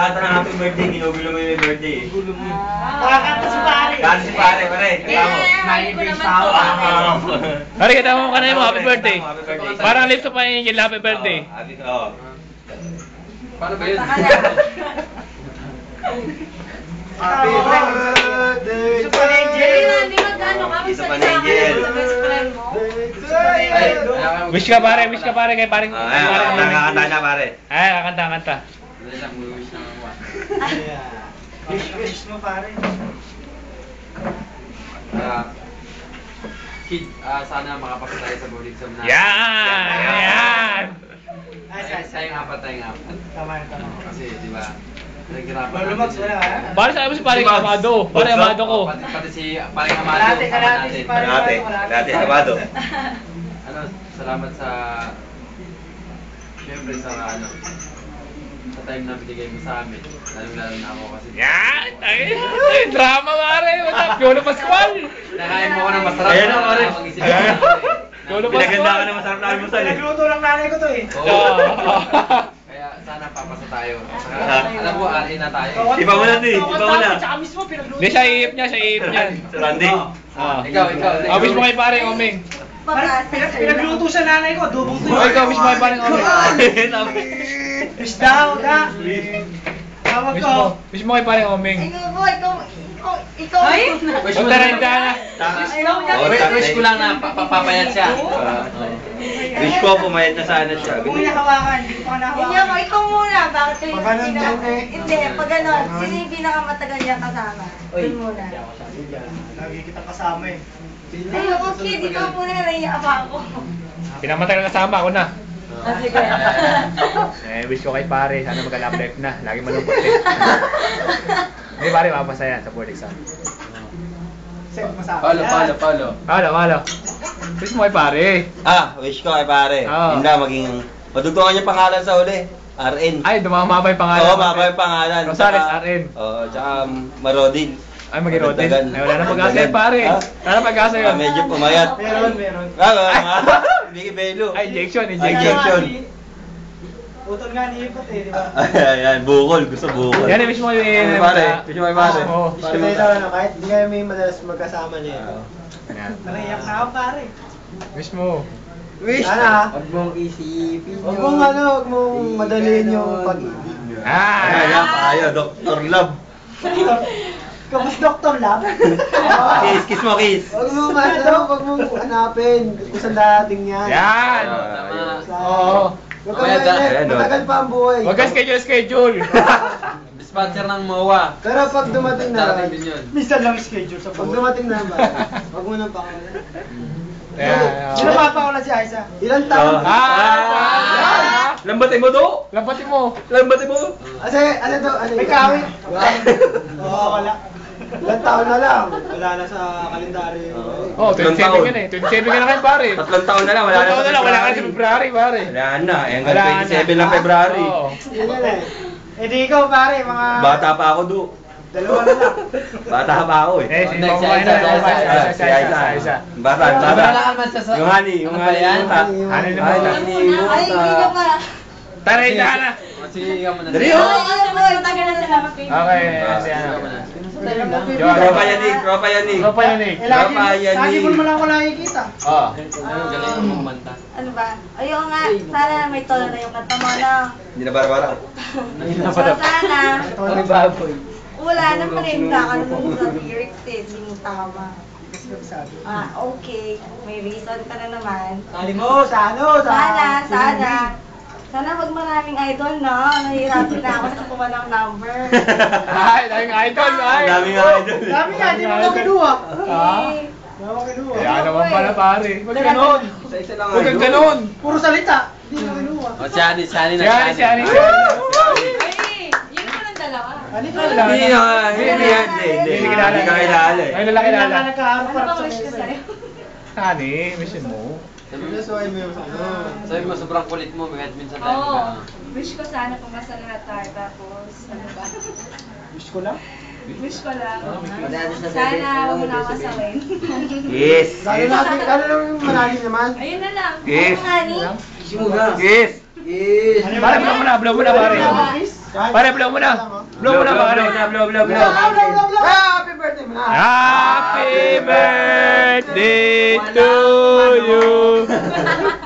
kakanta ng happy birthday, ginugulo mo yung birthday eh. Kakanta si pare. Kakanta si pare, pare. Pare, kita mo kanina mo, happy birthday. Parang lips of an angel, happy birthday. Paano ba yun? Happy birthday. Isa pa na angel. Isa pa na angel. Wish ka pare kay paring. Kakanta na pare. Ay, kakanta. Dali lang, wish na ako. Wish mo pare. Kid, sana makapasa tayo sa board exam na. Yan! Tayong apat. Tama. Kasi, di ba? Naghirapan Lolo Max, wala ka? Pare sa si paring Amado. Pare Amado ko. Pati si paring Amado. Dati, Amado. Ano, salamat sa... Siyempre sa sa time na binigay mo sa amin. Lalo na ako kasi... Yan! Ay, drama pare! What's up? Yolo Pascual! Nakain mo ko ng masarap. Ayan na, pare. Yolo Pinaganda ka Pascual! na masarap na almusal eh. Nagluto lang nanay ko to eh. Kaya sana papasa tayo. Alam mo, alin na tayo. Iba mo na di, iba mo na. Tsaka mismo pinagluto. Hindi, sa iip niya. Sa Randy. Ikaw. Wish mo kay paring Omeng. Pinagluto sa nanay ko, adobong tuyo. Ikaw, wish mo kay paring Omeng. Wish daw, da. Tawag ko. Wish mo kay paring Omeng. Ikaw. Ay? Wish mo Punta rin na. Wish ko lang na papapayat siya. Wish ko pumayat na sana siya. Kung hinahawakan, hindi ko pa nahawakan. Ikaw muna. Bakit kayo Pag ganun dyan eh. Hindi, pag gano'n. Sino yung pinakamatagal niya kasama? Doon muna. Lagi kita kasama eh. Ay, okay. Dito muna. Naiya pa ako. Pinamatagal kasama ako na. Sige. Wish ko kay pare, sana mag-love life na. Lagi malungkot eh. Hindi pare, mapasaya sa board exam. Send mo sa akin. Follow. Halo. Wish mo kay pare. Wish ko kay pare. Oo. Hindi maging... Madugtungan niya pangalan sa uli. RN. Ay, dumamaba yung pangalan. Oo, mababa yung pangalan. Rosales, RN. Oo, tsaka Marodin. Ay, mag-irodin. Dagdagan. Ay, wala na pag-asa yun pare. Wala na pag-asa yun. Medyo pumayat. Meron. Bigay Belo. Ay, injection. Injection. Utol nga ni Ipot eh, di ba? Ayan, bukol. Gusto bukol. Yan, wish mo yung... Pare, wish mo kay pare. Oo. Kahit di kami madalas magkasama niya. Yan. Naiyak na ako pare. Wish mo. Wish! Sana! Huwag mong isipin yun. Huwag mong madaliin yung pag-ibig. Ayaw, Dr. Love. Kapos Dr. Love. Kiss mo, kiss. Huwag mong hanapin kung saan dating yan. Yan. Oo. Huwag kang mainit, matagal pa ang buhay. Huwag ka schedule. Sponsor ng MOA. Pero pag dumating na, Darating din yun. Minsan lang schedule sa pag buhay. dumating na ba, huwag mo nang pakawalan. Sino mapapakawalan si Aiza? Ilang taon? Lambatin mo do. Lambatin mo. Kasi, ano to? May kawit. Oo, wala. Ilang taon na lang. Wala na sa kalendaryo. Oh, 27 ka na eh. 27 ka na kayo pare. 3 taon na lang, wala na. Wala ka sa February pare. Wala na, hanggang 27 lang February. Yun na eh. Eh di ikaw pare, mga... Bata pa ako do. Dalawa na lang. Bata pa ako eh. Eh, si Isa. Bata. Yung honey, yung honey. Honey na muna. Ay, hindi ka pa. Tara, Isa na. Sige ka muna. Dali Ay, oh! tagal na salamat. Okay, si ano. Tropa yanig. Lagi mo naman ako nakikita. Oo. Galing mo kumanta. Ano ba? Ayun nga, sana may tono na yung kanta mo na. Hindi na bara-bara. So, sana, May baboy. wala naman eh, hindi ka naman sa lyrics eh, hindi mo tama. Okay, may reason ka na naman. Sali mo, Sana wag maraming idol, no? Nahihirapan na ako sa kuha ng number. Ay, daming idol, ay. Daming idol. Dami nga, di mo ako kinuha. Eh, Kaya naman pala pare. Huwag ganon. Isa lang Huwag kang ganon. Puro salita. Di mo kinuha. O, si Ani. Si Ani. Ay, yun naman ang dalawa. Ano ka Hindi ka kilala eh. Ay, lalaki. Nagkaharap Ano parang ba sa wish ko sa'yo? Honey, mission mo. Pinasuhay mo yung Sabi mo, sobrang kulit mo, kahit minsan tayo. Oo. Wish ko sana pumasa lahat tayo. Tapos, ano ba? Wish ko lang. Wish ko lang. Madalas na Sana huwag mo na ako asawain. Yes. Lalo lang yung malalim naman. Ayun na lang. Yes. Honey? Yes. Yes. Pare, blow mo na pare. Pare, blow mo na. Blow mo na pare. Happy birthday mo na! Happy birthday to you.